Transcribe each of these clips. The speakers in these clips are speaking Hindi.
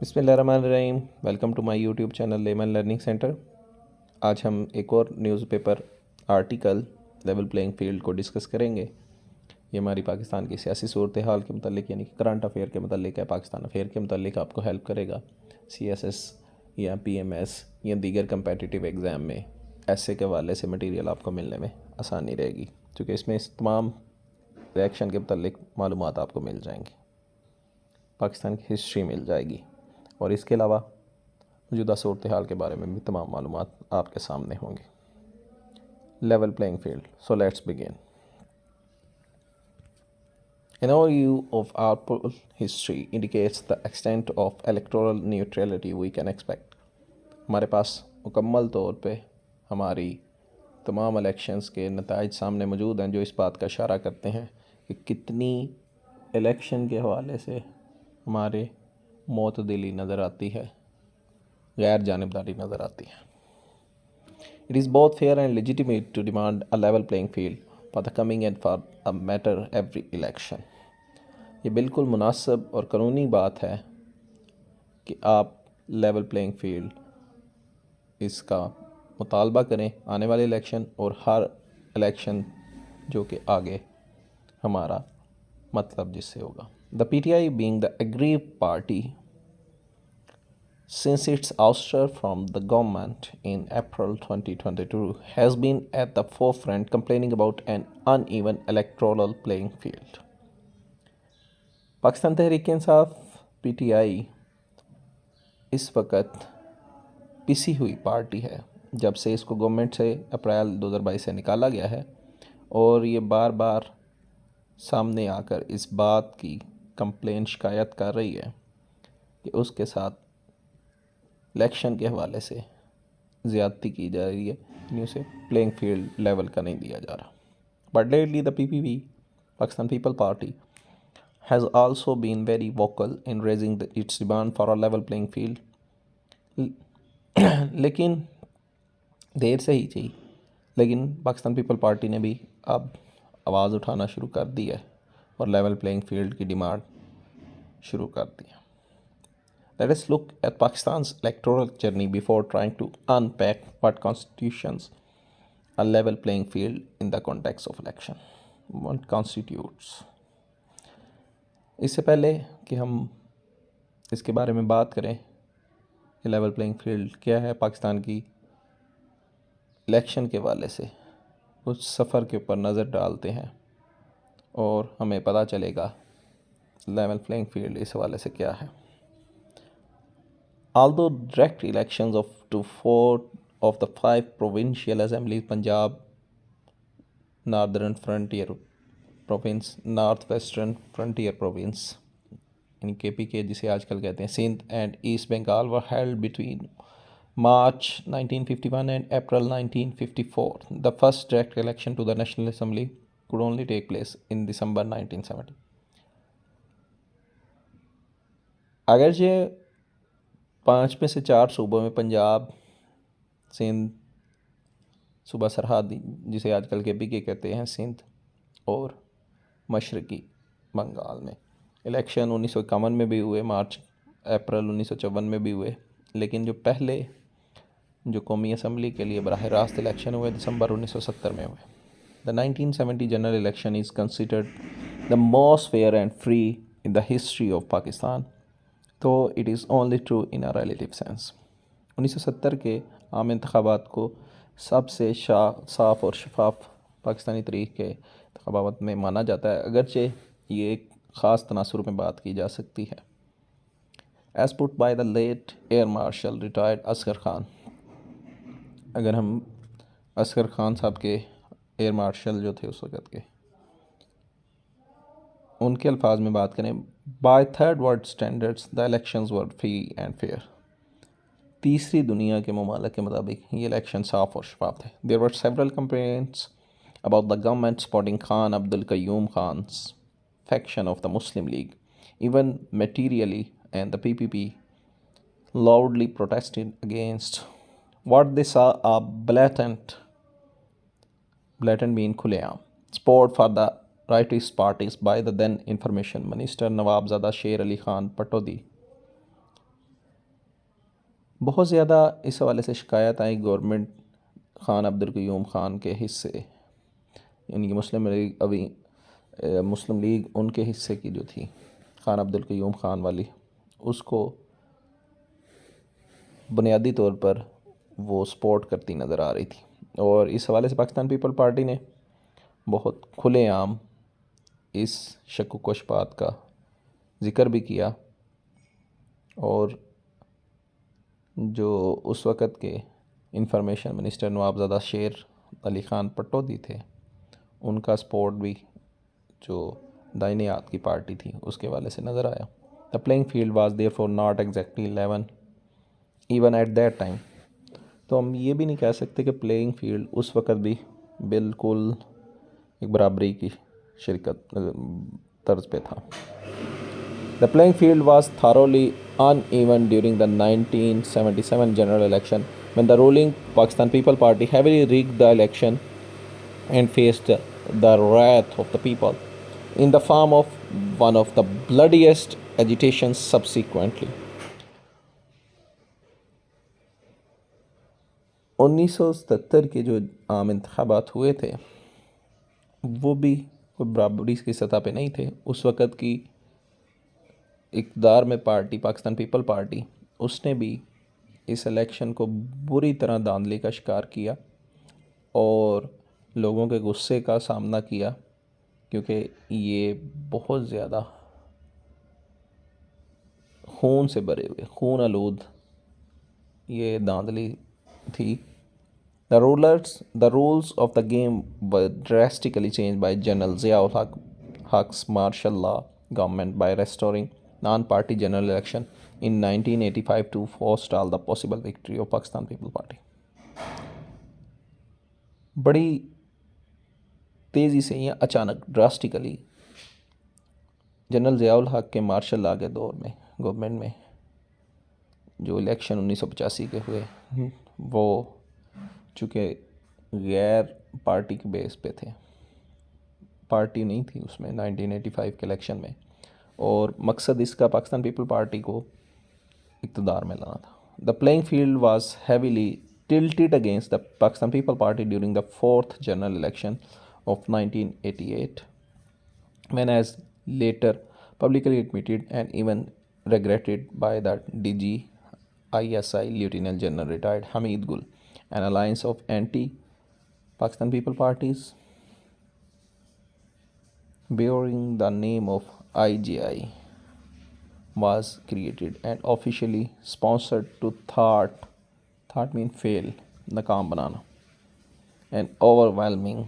बिस्मिल्लाहिर्रहमानिर्रहीम। Welcome to my YouTube channel Lemon Learning Center. आज हम एक और newspaper article level playing field को डिस्कस करेंगे। ये हमारी पाकिस्तान की सियासी सूरत हाल के मतलब यानी कि करंट अफेयर के मतलब है, पाकिस्तान अफेयर के मतलब आपको हेल्प करेगा। CSS या PMS या दीगर कंपेटिटिव एग्ज़ाम में ऐसे के हवाले से मटीरियल आपको मिलने में आसानी रहेगी, क्योंकि इसमें इस तमाम रिएक्शन के मतलब मालूमात आपको मिल जाएंगी, पाकिस्तान की हिस्ट्री मिल जाएगी और इसके अलावा मौजूदा सूरत हाल के बारे में भी तमाम मालूमात आपके सामने होंगे। Level playing field, so let's begin. An overview of our poll history indicates the extent of electoral neutrality we can expect. हमारे पास मुकम्मल तौर पे हमारी तमाम इलेक्शंस के नताइज सामने मौजूद हैं, जो इस बात का इशारा करते हैं कि कितनी इलेक्शन के हवाले से हमारे मोतदिली नज़र आती है, गैर जानिबदारी नज़र आती है। It is both fair and legitimate to demand a level playing field for the coming and for a matter every election. ये बिल्कुल मुनासिब और कानूनी बात है कि आप लेवल प्लेइंग फील्ड इसका मुतालबा करें आने वाले इलेक्शन और हर इलेक्शन जो कि आगे हमारा मतलब जिससे होगा। The PTI being the aggrieved party since its ouster from the government in April 2022 has been at the forefront complaining about an uneven electoral playing field. Pakistan Tehreek Insaf PTI इस वक्त पिसी हुई पार्टी है जब से इसको गवर्नमेंट से अप्रैल 2022 से निकाला गया है, और ये बार बार सामने आकर इस बात की कंप्लेन शिकायत कर रही है कि उसके साथ इलेक्शन के हवाले से ज़्यादती की जा रही है, यानी उसे प्लेइंग फील्ड लेवल का नहीं दिया जा रहा। But lately the PPP, Pakistan People Party, has also been very vocal in raising its demand for a level playing field. लेकिन देर से ही चाहिए, लेकिन पाकिस्तान पीपल पार्टी ने भी अब आवाज़ उठाना शुरू कर दी है और लेवल प्लेइंग फील्ड की डिमांड शुरू कर दी है। Let us look at Pakistan's electoral journey before trying to unpack what constitutes a level playing field in the context of election. What constitutes? इससे पहले कि हम इसके बारे में बात करें कि लेवल प्लेइंग फील्ड क्या है पाकिस्तान की इलेक्शन के हवाले से, कुछ सफ़र के ऊपर नज़र डालते हैं और हमें पता चलेगा लेवल प्लेइंग फील्ड इस हवाले से क्या है। Although direct elections to 4 of the 5 provincial assemblies, Punjab, Northern Frontier Province, Northwestern Frontier Province, यानी KPK जिसे आजकल कहते हैं, Sindh and East Bengal, were held between March 1951 and April 1954. The first direct election to the National Assembly could only take place in December 1970. अगर ये 5 में से 4 सूबों में पंजाब, सिंध, सूबा सरहद जिसे आजकल KPK कहते हैं, सिंध और मशरकी बंगाल में इलेक्शन 1951 में भी हुए, मार्च अप्रैल 1954 में भी हुए, लेकिन जो पहले जो कौमी असम्बली के लिए बराह रास्त इलेक्शन हुए दिसंबर 1970 में हुए। The 1970 general election is considered the most fair and free in the history of Pakistan, तो it is only true in a relative sense. 1970 के आम इंतखाबात को सबसे साफ़ और शफाफ पाकिस्तानी तरीक़ के इंतखाबात में माना जाता है, अगरचे ये एक ख़ास तनासुर में बात की जा सकती है। As put by the late air marshal retired Asghar Khan, अगर हम असगर खान साहब के एयर मार्शल जो थे उस वक़्त के, उनके अल्फाज में बात करें, by third world standards the elections were free and fair. तीसरी दुनिया के ममालिक के मुताबिक ये इलेक्शन साफ़ और शफाफ थे। There were several complaints about the government supporting Khan Abdul Qayyum Khan's faction of the Muslim League, even materially, and the PPP loudly protested against what they saw a blatant being खुलेआम support for the rightist parties by the then information minister Nawabzada Sher Ali Khan Patodi. बहुत ज़्यादा इस हवाले से शिकायत आई गवर्नमेंट खान अब्दुल क़य्यूम खान के हिस्से, यानी कि मुस्लिम लीग उनके हिस्से की जो थी खान अब्दुल क़य्यूम खान वाली, उसको बुनियादी तौर पर वो सपोर्ट करती नज़र आ रही थी। और इस हवाले से पाकिस्तान पीपल पार्टी ने बहुत खुलेआम इस शक व शुबहात का ज़िक्र भी किया, और जो उस वक़्त के इंफॉर्मेशन मिनिस्टर नवाबज़ादा शेर अली ख़ान पटौदी थे, उनका सपोर्ट भी जो दाहिने हाथ की पार्टी थी उसके वाले से नज़र आया। The playing field was there for not exactly 11 even at that time. तो हम ये भी नहीं कह सकते कि प्लेइंग फील्ड उस वक़्त भी बिल्कुल एक बराबरी की शिरकत तर्ज पे था। The playing field was thoroughly uneven during the 1977 general election, when the ruling Pakistan People Party heavily rigged the election and faced the wrath of the people in the form of one of the bloodiest agitations subsequently. 1977 के जो आम इंतखाबात हुए थे वो भी कोई बराबरी की सतह पे नहीं थे। उस वक़्त की इक़्तिदार में पार्टी पाकिस्तान पीपल पार्टी, उसने भी इस इलेक्शन को बुरी तरह धांधली का शिकार किया और लोगों के गुस्से का सामना किया, क्योंकि ये बहुत ज़्यादा खून से भरे हुए, खून आलूद ये धांधली थी। The rules of the game were drastically changed by General Ziaul Haq's martial law government by restoring non-party general election in 1985 to forestall the possible victory of Pakistan People Party. बड़ी तेज़ी से या अचानक ड्रास्टिकली जनरल ज़ियाउल हक के मार्शल लॉ के दौर में गवर्नमेंट में जो इलेक्शन 1985 के हुए, वो चूँकि गैर पार्टी के बेस पे थे, पार्टी नहीं थी उसमें 1985 के इलेक्शन में, और मकसद इसका पाकिस्तान पीपल पार्टी को इक़्तिदार में लाना था। The playing field was heavily tilted against the Pakistan People Party during the 4th general election of 1988, when, as later publicly admitted and even regretted by the DG ISI Lieutenant General retired Hamid Gul, an alliance of anti-Pakistan People Parties bearing the name of IGI was created and officially sponsored to thwart mean fail, नाकाम बनाना, an overwhelming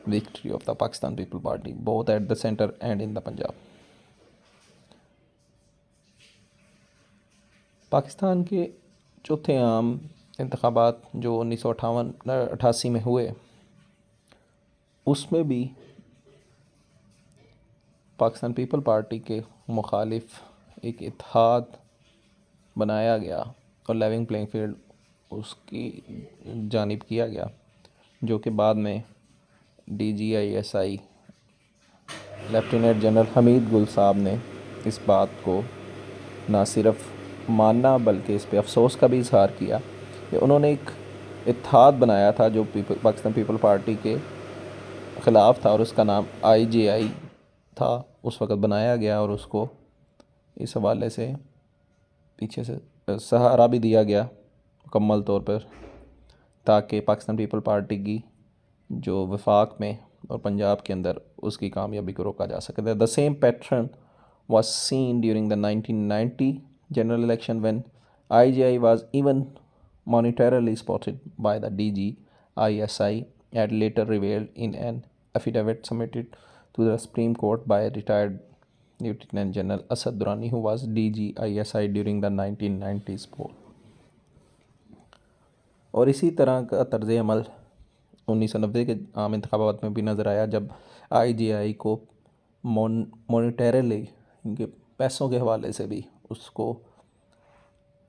victory of the Pakistan People Party both at the center and in the Punjab. Pakistan के चौथे आम इंतखाबात जो 1988 में हुए, उसमें भी पाकिस्तान पीपल पार्टी के मुखालिफ एक इत्तेहाद बनाया गया और लेवलिंग प्लेइंग फील्ड उसकी जानिब किया गया, जो कि बाद में DGISI लेफ्टिनेंट जनरल हमीद गुल साहब ने इस बात को ना सिर्फ माना बल्कि इस पे अफसोस का भी इजहार किया कि उन्होंने एक इत्तेहाद बनाया था जो पाकिस्तान पीपल पार्टी के ख़िलाफ़ था, और उसका नाम IGI था, उस वक़्त बनाया गया, और उसको इस हवाले से पीछे से सहारा भी दिया गया मुकम्मल तौर पर, ताकि पाकिस्तान पीपल पार्टी की जो वफाक में और पंजाब के अंदर उसकी कामयाबी को रोका जा सके। The same pattern was seen during the 1990 general election, when IGI was even monetarily supported by the DGISI, and later revealed in an affidavit submitted to the Supreme Court by retired Lieutenant General Asad Durrani, who was DGISI during the 1990s poll. और इसी तरह का तर्ज़ अमल 1990 के आम इंतखाबात में भी नज़र आया, जब IGI को मॉनिटरली, इनके पैसों के हवाले से भी उसको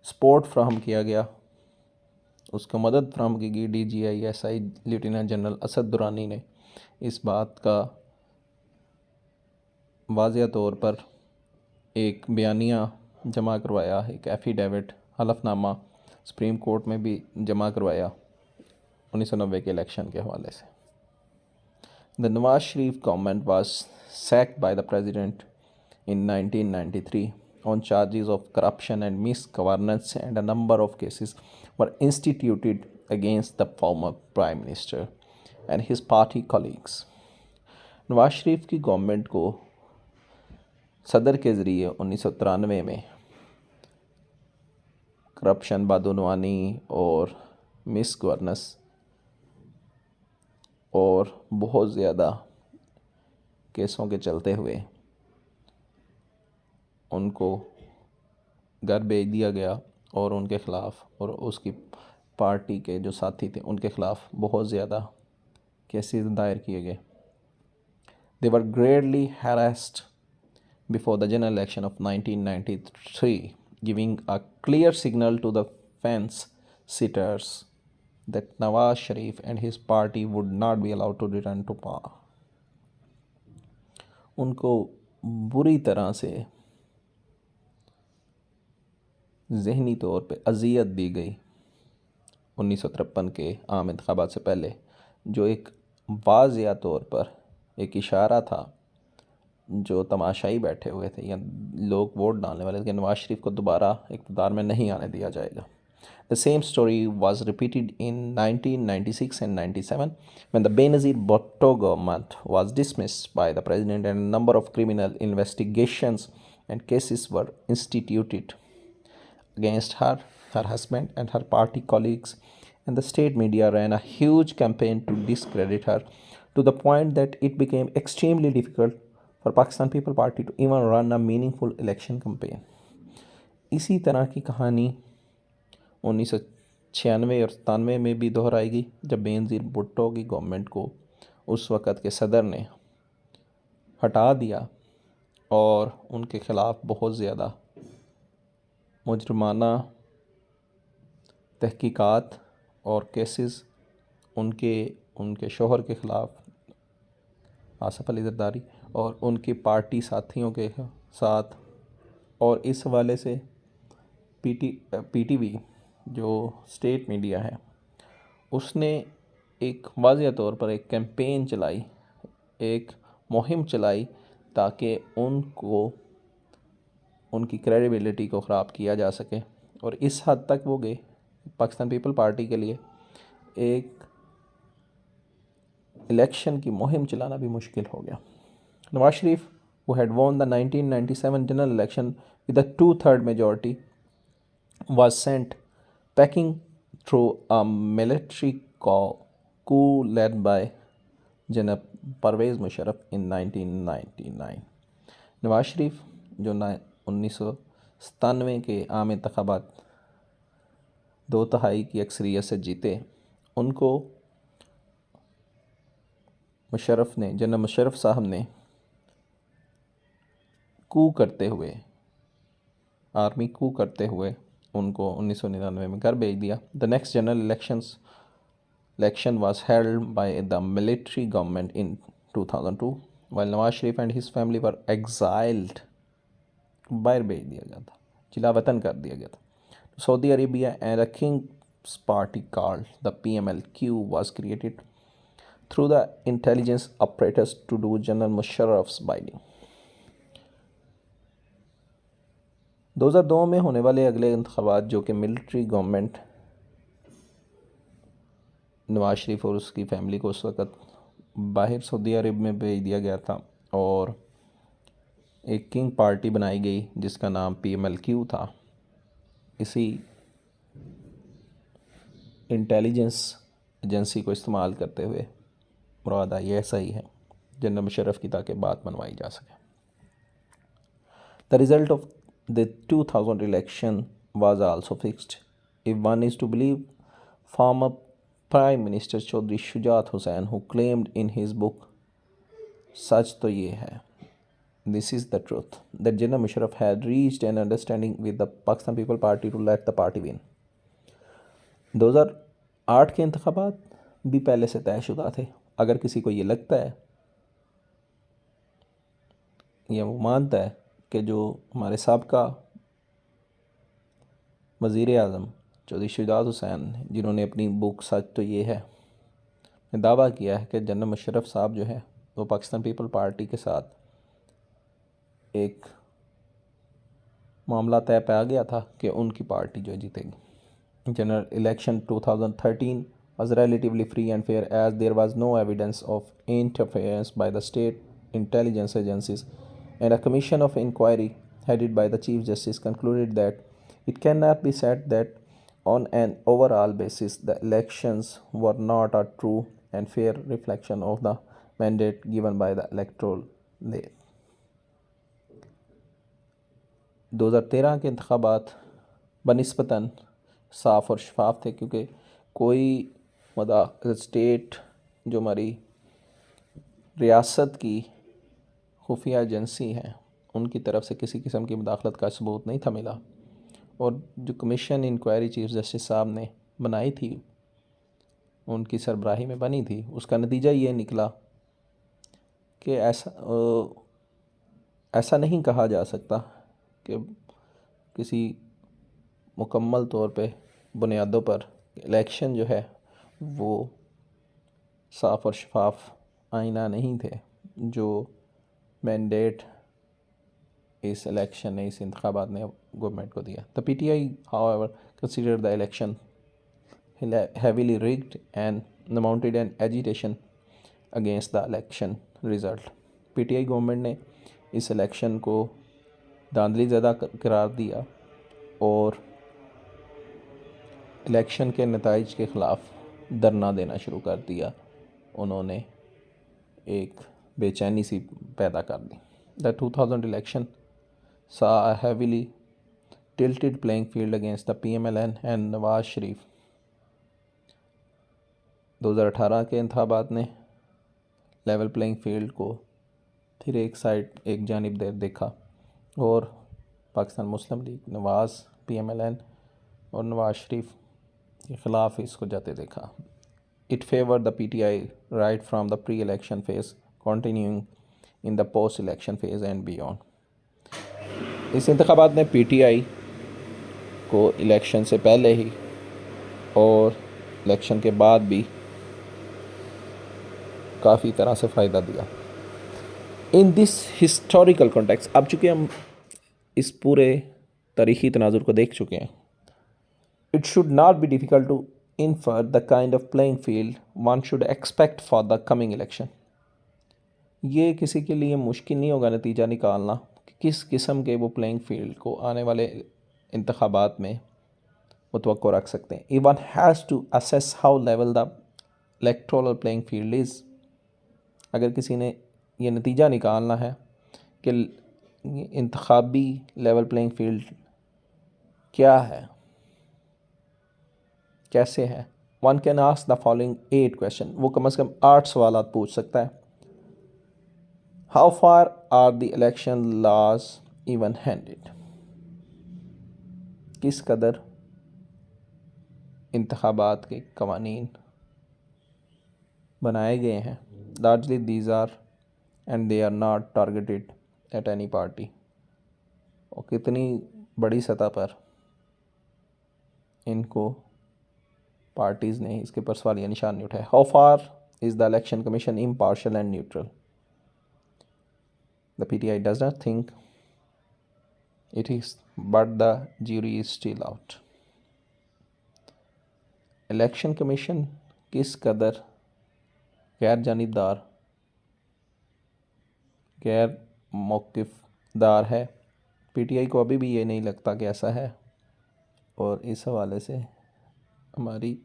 सपोर्ट फ्राहम किया गया, उसको मदद फ्राहम की गई। DGISI lieutenant general Asad Durrani ने इस बात का वाज़िया तौर पर एक बयानिया जमा करवाया, एक एफिडेविट हलफनामा सुप्रीम कोर्ट में भी जमा करवाया 1990 के इलेक्शन के हवाले से। The Nawaz Sharif government was sacked by the president in 1993 on charges of corruption and misgovernance, and a number of cases were instituted against the former prime minister and his party colleagues. Nawaz Sharif की गवर्नमेंट को सदर के ज़रिए 1993 में करप्शन, बदउनवानी और मिस गवर्नेंस और बहुत ज़्यादा केसों के चलते हुए उनको घर भेज दिया गया और उनके ख़िलाफ़ और उसकी पार्टी के जो साथी थे उनके ख़िलाफ़ बहुत ज़्यादा केसेस दायर किए गए। दे वर greatly harassed before the general election of 1993, giving a clear signal to the fence sitters that Nawaz Sharif and his party would not be allowed to return to power. उनको बुरी तरह से ज़हनी तौर पे अज़ियत दी गई 1953 के आम इंतखाबात से पहले, जो एक वाज़िया तौर पर एक इशारा था जो तमाशाई बैठे हुए थे या लोग वोट डालने वाले थे कि नवाज शरीफ को दोबारा इक़्तिदार में नहीं आने दिया जाएगा। The same story was repeated in 1996 and 97 when the Benazir Bhutto government was dismissed by the president and a number of criminal investigations and cases were instituted against her, her husband and her party colleagues, and the state media ran a huge campaign to discredit her to the point that it became extremely difficult for Pakistan People Party to even run a meaningful election campaign. इसी तरह की कहानी 1996 और 97 में भी दोहराई गई जब बेनज़ीर भुट्टो की गवर्नमेंट को उस वक़्त के सदर ने हटा दिया और उनके ख़िलाफ़ बहुत ज़्यादा मुजरमाना तहकीकात और केसेस उनके शोहर के ख़िलाफ़ आसिफ अली ज़रदारी और उनकी पार्टी साथियों के साथ, और इस हवाले से पीटीवी जो स्टेट मीडिया है उसने एक वाज़िया तौर पर एक कैंपेन चलाई, एक मुहिम चलाई ताकि उनकी क्रेडिबिलिटी को ख़राब किया जा सके, और इस हद तक वो गए पाकिस्तान पीपल पार्टी के लिए एक इलेक्शन की मुहिम चलाना भी मुश्किल हो गया। Nawaz Sharif who had won the 1997 general election with a 2/3 majority was sent packing through a military coup led by Janab Parvez Musharraf in 1999. Nawaz Sharif जो 1997 के आम इंतखाबात 2/3 की अक्सरियत से जीते, उनको जनरल मुशर्रफ साहब ने आर्मी कू करते हुए उनको 1999 में घर भेज दिया। The next general election was held by the military government in 2002 while Nawaz Sharif and his family were exiled, बाहर भेज दिया गया था, जिला वतन कर दिया गया था। Saudi Arabia and a king's party called the PMLQ was created through the intelligence apparatus to do General Musharraf's bidding. 2002 में होने वाले अगले इंतखाबात जो कि मिलिट्री गवर्नमेंट नवाज शरीफ और उसकी फ़ैमिली को उस वक़्त बाहर सऊदी अरब में भेज दिया गया था और एक किंग पार्टी बनाई गई जिसका नाम PMLQ था। इसी इंटेलिजेंस एजेंसी को इस्तेमाल करते हुए मुराद आई ऐसा ही है जनरल मुशर्रफ की ताकि बात मनवाई जा सके। The result of the 2000 election was also fixed if one is to believe former Prime Minister Chaudhry Shujaat Hussain, who claimed in his book सच तो ये है, this is the truth, that General Musharraf had reached an understanding with the Pakistan People Party to let the party win. 2008 के इंतखाबात भी पहले से तयशुदा थे। अगर किसी को ये लगता है या वो मानता है कि जो हमारे साबका वज़ीर आज़म चौधरी शुजात हुसैन, जिन्होंने अपनी बुक सच तो ये है में दावा किया है कि जनरल मुशर्रफ साहब जो है वो पाकिस्तान पीपल पार्टी के साथ एक मामला तय पाया गया था कि उनकी पार्टी जो जीतेगी। General election 2013 was relatively free and fair as there was no evidence of interference by the state intelligence agencies, and a commission of inquiry headed by the Chief Justice concluded that it cannot be said that on an overall basis the elections were not a true and fair reflection of the mandate given by the electoral law. 2013 के इंतखाबात बनिस्बतन साफ़ और शफाफ थे, क्योंकि कोई स्टेट जो हमारी रियासत की खुफिया एजेंसी हैं उनकी तरफ से किसी किस्म की मुदाखलत का सबूत नहीं था मिला। और जो कमीशन इंक्वायरी चीफ जस्टिस साहब ने बनाई थी, उनकी सरबराही में बनी थी, उसका नतीजा ये निकला कि ऐसा नहीं कहा जा सकता कि किसी मुकम्मल तौर पे बुनियादों पर इलेक्शन जो है वो साफ़ और शफाफ आईना नहीं थे जो मैंडेट इस इलेक्शन ने, इस इंतखाबात ने गवर्नमेंट को दिया। The PTI however considered the election heavily rigged and mounted an agitation against the election result. PTI government ने इस इलेक्शन को धांधली ज़दा करार दिया और इलेक्शन के नताइज के ख़िलाफ़ धरना देना शुरू कर दिया। उन्होंने एक बेचैनी सी पैदा कर दी। The 2000 election saw a heavily tilted playing field against the PMLN and Nawaz Sharif. 2018 के इंतखाबात ने लेवल प्लेइंग फील्ड को फिर एक साइड एक जानिब दे देखा और पाकिस्तान मुस्लिम लीग, नवाज, PMLN और नवाज शरीफ के ख़िलाफ़ इसको जाते देखा। It favored the PTI right from the pre-election phase, continuing in the post-election phase and beyond. इस इंतखाबात ने PTI को इलेक्शन से पहले ही और इलेक्शन के बाद भी काफ़ी तरह से फ़ायदा दिया। इन दिस हिस्टोरिकल कॉन्टेक्स्ट, अब चूँकि हम इस पूरे तारीख़ी तनाजुर को देख चुके हैं, it should not be difficult to infer the kind of playing field one should expect for the coming election. ये किसी के लिए मुश्किल नहीं होगा नतीजा निकालना कि किस किस्म के वो प्लेइंग फील्ड को आने वाले इंतखाबात में मुतवक्को रख सकते हैं। One has to assess how level the electoral playing field is. अगर किसी ने ये नतीजा निकालना है कि इंतखाबी लेवल प्लेइंग फील्ड क्या है, कैसे है, one can ask the following 8 question. वो कम से कम 8 सवाल पूछ सकता है। How far are the election laws even handed, किस कदर इंतखाबात के कवानीन बनाए गए हैं। Largely these are and they are not targeted at any party, और कितनी बड़ी सतह पर इनको पार्टीज़ ने इसके पर सवालिया निशान नहीं उठाया। How far is the election commission impartial and neutral. The PTI does not think it is, but the jury is still out. Election commission किस कदर गैर जानिबदार, गैर मौक़िफ़दार है। PTI को अभी भी ये नहीं लगता कि ऐसा है, और इस हवाले से हमारी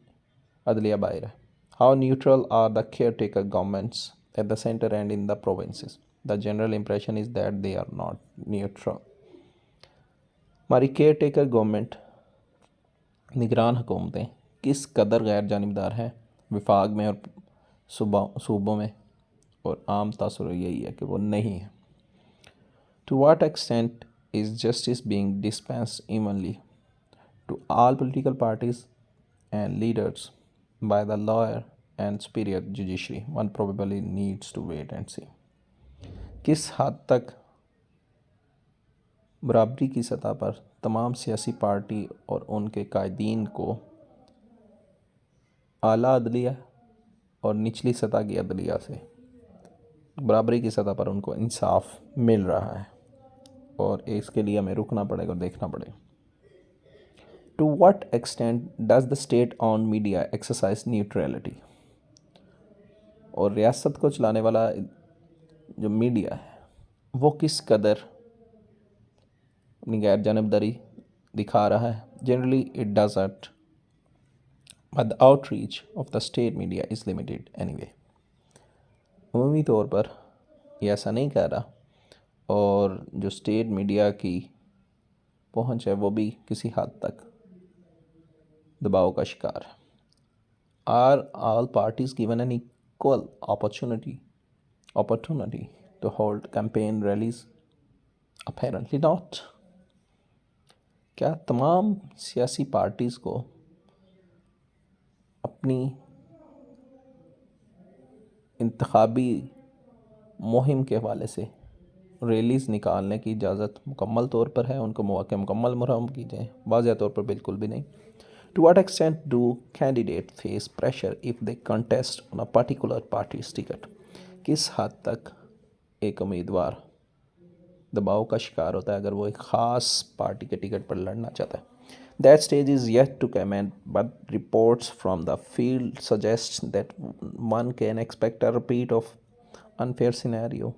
अदलिया बाहर है। How neutral are the care taker governments at the centre and in the provinces. The general impression is that they are not neutral. हमारी केयर टेकर गवर्नमेंट, निगरान हुकूमतें किस कदर गैर जानिबदार हैं विफाक में और सूबों में, और आम तासुर यही है कि वो नहीं है। To what extent is justice being dispensed evenly to all political parties and leaders by the lawyer and superior judiciary, one probably needs to wait and see. किस हद तक बराबरी की सतह पर तमाम सियासी पार्टी और उनके कायदीन को आला अदलिया और निचली सतह की अदलिया से बराबरी की सतह पर उनको इंसाफ मिल रहा है, और इसके लिए हमें रुकना पड़ेगा और देखना पड़ेगा। To what extent does the state on media exercise neutrality, और रियासत को चलाने वाला जो मीडिया है वो किस कदर अपनी गैर जानबदारी दिखा रहा है। Generally it doesn't, but the outreach of the state media is limited anyway. अमूमी तौर पर ये ऐसा नहीं कह रहा, और जो स्टेट मीडिया की पहुंच है वो भी किसी हद तक दबाव का शिकार है। Are all parties given an equal opportunity to hold campaign rallies? Apparently not. क्या तमाम सियासी पार्टीज़ को अपनी इंतखाबी मुहिम के हवाले से रैलीज़ निकालने की इजाज़त मुकम्मल तौर पर है? उनको मौक़े मुकम्मल मुहर्रम कीजिए। वाज़ेह तौर पर बिल्कुल भी नहीं। To what extent do candidate face pressure if they contest on a particular parties ticket? किस हद तक एक उम्मीदवार दबाव का शिकार होता है अगर वो एक ख़ास पार्टी के टिकट पर लड़ना चाहता है? That stage is yet to comment, but reports from the field suggest that one can expect a repeat of unfair scenario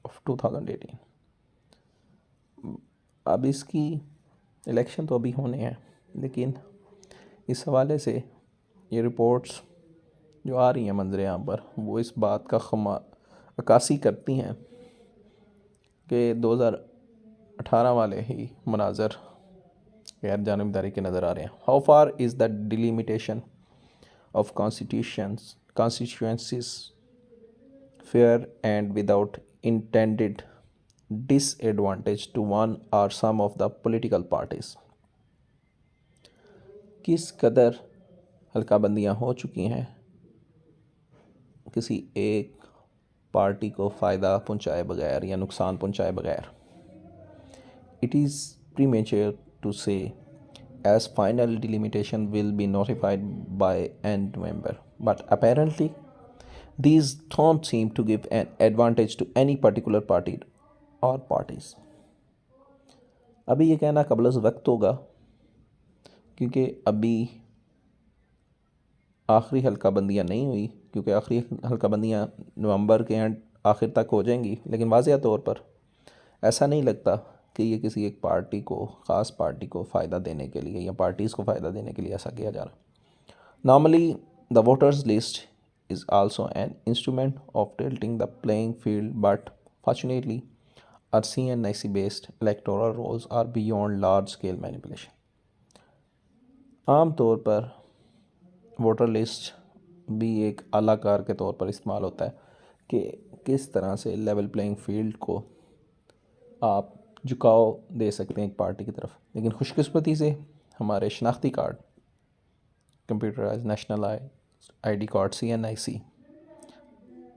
of 2018। अब इसकी इलेक्शन तो अभी होने हैं, लेकिन इस हवाले से ये रिपोर्ट्स जो आ रही हैं मंजर आम पर, वो इस बात का अक्कासी करती हैं कि 2018 वाले ही मनाजर गैर जानबदारी के नज़र आ रहे हैं। How far is the delimitation of constituencies fair and without intended disadvantage to one or some of the political parties? किस कदर हल्काबंदियाँ हो चुकी हैं किसी एक पार्टी को फ़ायदा पहुंचाए बगैर या नुकसान पहुंचाए बगैर? इट इज़ प्रीमेच्योर टू से as final delimitation will be notified by end November, but apparently these don't seem to give an advantage to any particular party or parties. अभी ये कहना कबल वक्त होगा, क्योंकि अभी आखिरी हल्काबंदियाँ नहीं हुई, क्योंकि आखिरी हल्काबंदियाँ नवंबर के एंड आखिर तक हो जाएंगी। लेकिन वाज़ेह तौर पर ऐसा नहीं लगता कि ये किसी एक पार्टी को, ख़ास पार्टी को फ़ायदा देने के लिए या पार्टीज़ को फ़ायदा देने के लिए ऐसा किया जा रहा। Normally the voters list is also an instrument of tilting the playing field, but fortunately are CNIC based electoral rolls are beyond large scale manipulation. आम तौर पर वोटर लिस्ट भी एक आलाकार के तौर पर इस्तेमाल होता है कि किस तरह से लेवल प्लेइंग फील्ड को आप झुकाव दे सकते हैं एक पार्टी की तरफ। लेकिन खुशकिस्मती से हमारे शनाख्ती card, computerise national ID card CNIC,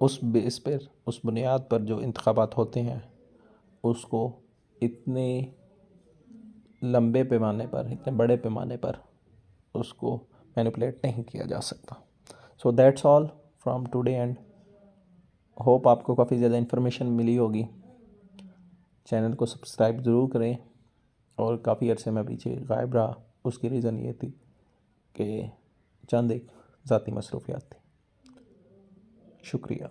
उस बेस पर, उस बुनियाद पर जो इंतखाबात होते हैं उसको इतने लंबे पैमाने पर, इतने बड़े पैमाने पर उसको मैनिपुलेट नहीं किया जा सकता। So that's all from today and hope आपको काफ़ी ज़्यादा इन्फॉर्मेशन मिली होगी। चैनल को सब्सक्राइब ज़रूर करें, और काफ़ी अरसे में पीछे गायब रहा, उसकी रीज़न ये थी कि चंद एक ज़ाती मसरूफियात थी। शुक्रिया।